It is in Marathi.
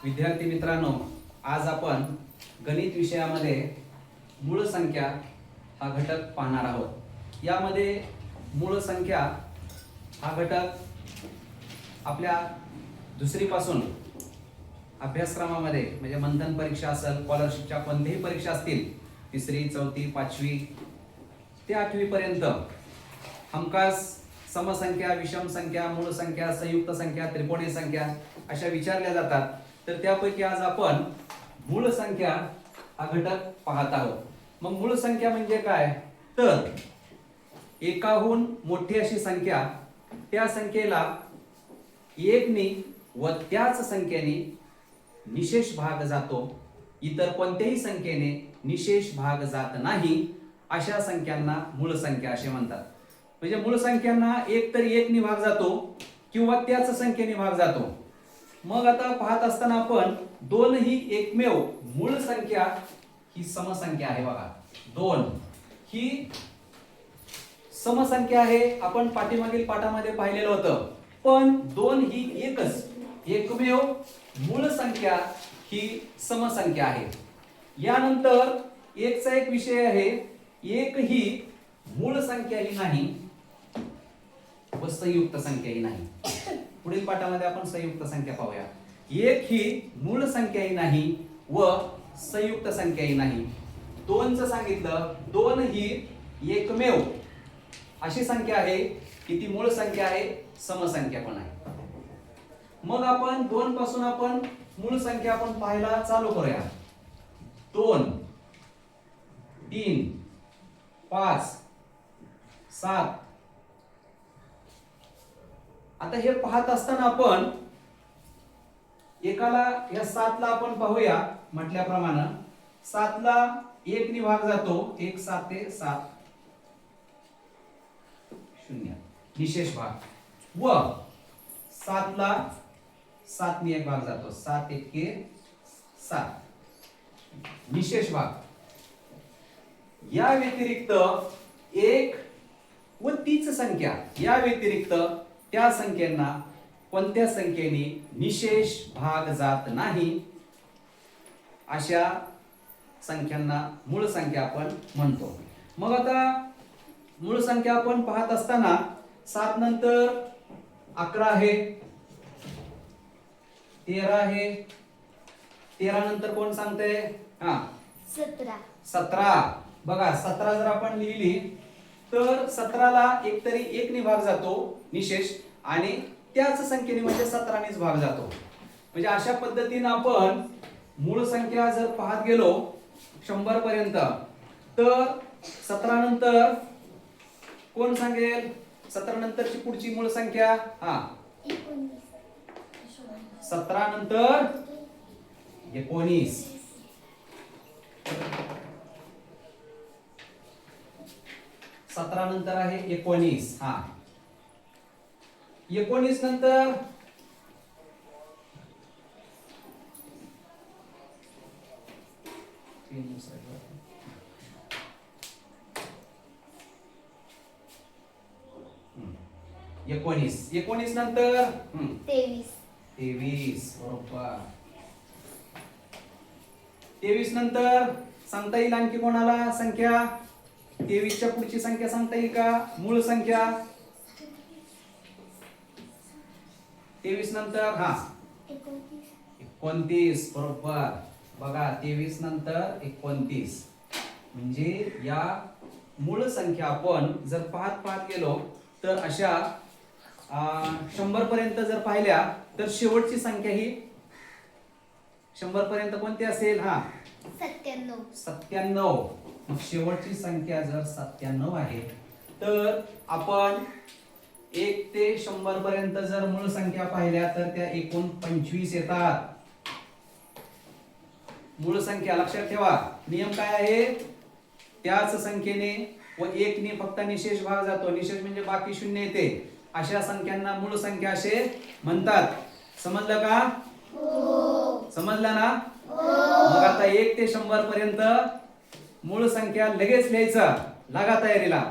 विद्यार्थी मित्रांनो, आज आपण गणित विषयामध्ये मूळ संख्या हा घटक पाहणार आहोत। यामध्ये मूळ संख्या हा घटक आपल्या दुसरी पासून अभ्यासक्रमामध्ये म्हणजे मंथन परीक्षा असेल, स्कॉलरशिपच्या कोणत्याही परीक्षा असतील, तिसरी, चौथी, पाचवी ते 8वी पर्यंत हमखास समसंख्या, विषम संख्या, मूळ संख्या, संयुक्त संख्या, त्रिकोणी संख्या अशा विचारल्या जातात। तर त्यापैकी आज आपण मूळ संख्या हा घटक पाहत आहोत। मग मूळ संख्या म्हणजे काय? तर एकाहून मोठी अशी संख्या, त्या संख्येला एकने व त्याच संख्येने निशेष भाग जातो, इतर कोणत्याही संख्येने निशेष भाग जात नाही, अशा संख्यांना मूळ संख्या असे म्हणतात। म्हणजे मूळ संख्यांना एक तर एकने भाग जातो किंवा त्याच संख्येने भाग जातो। मग आता पाहत असताना आपण दोन ही एकमेव मूळ संख्या ही समसंख्या आहे। बघा, दोन ही समसंख्या आहे, आपण पाठीमागील पाठामध्ये पाहिलेलं होतं। पण दोन ही एकमेव मूळ संख्या ही समसंख्या आहे। यानंतर एकचा एक विषय आहे, एक ही मूळ संख्याही नाही व संयुक्त संख्याही नाही। पुढील पाठामध्ये आपण संयुक्त संख्या पाहूया। एक ही मूळ संख्याही नाही व संयुक्त संख्याही नाही। दोनचं सांगितलं, दोन ही एकमेव अशी संख्या आहे की ती मूळ संख्या आहे, समसंख्या पण आहे। मग आपण दोन पासून आपण मूळ संख्या आपण पाहायला चालू करूया। 2, 3, 5, 7। आता हे पाहत असताना आपण एकाला या 7 ला आपण पाहूया। म्हटल्याप्रमाणे 7 ला 1 ने भाग जातो, 1 7 7 0 निशेष भाग, व 7 ला 7 ने 1 भाग जातो, 7 1 7 निशेष भाग। या व्यतिरिक्त एक व तीच संख्या, या व्यतिरिक्त त्या संख्यांना कोणत्या संख्येने निशेष भाग जात नाही, अशा संख्यांना मूळ संख्या आपण म्हणतो। मग आता मूळ संख्या आपण पाहत असताना 7 नंतर 11 आहे, 13 आहे, 13 नंतर कोण सांगते? 17। बघा, 17 जर आपण लिहिली तर 17 ला एकतरी 1 ने भाग जातो निशेष, आणि त्याच संख्येने म्हणजे 17 नेच भाग जातो। म्हणजे अशा पद्धतीने आपण मूळ संख्या जर पाहत गेलो 100 पर्यंत, तर 17 नंतर कोण सांगेल? 17 नंतरची पुढची मूळ संख्या 17 नंतर 19, 17 नंतर आहे 19। 19 नंतर 19 नंतर 23। बरोबर। 23 नंतर सांगता येईल आणखी कोणाला संख्या? 23 च्या पुढची संख्या सांगता येईल का? मूळ संख्या 23 नंतर 29। बरोबर। बघा, 23 नंतर 29 म्हणजे या मूळ संख्या आपण जर पाहत गेलो तर अशा 100 पर्यंत जर पाहिल्या तर शेवटची संख्या ही 100 पर्यंत कोणती असेल? 97। मग शेवटची संख्या जर 97 आहे तर आपण 1 ते 100 पर्यंत जर मूळ संख्या पाहिल्या तर त्या एकूण 25 येतात। मूळ संख्या लक्षात ठेवा, नियम काय आहे? त्याच संख्येने व 1 ने फक्त निशेष भाग जातो, निशेष म्हणजे बाकी 0 येते, अशा संख्यांना मूळ संख्या असे म्हणतात। समजलं का? समजलं ना? मग आता 1 ते 100 पर्यंत मूळ संख्या लगेच लिहायचं, लागा तयारीला।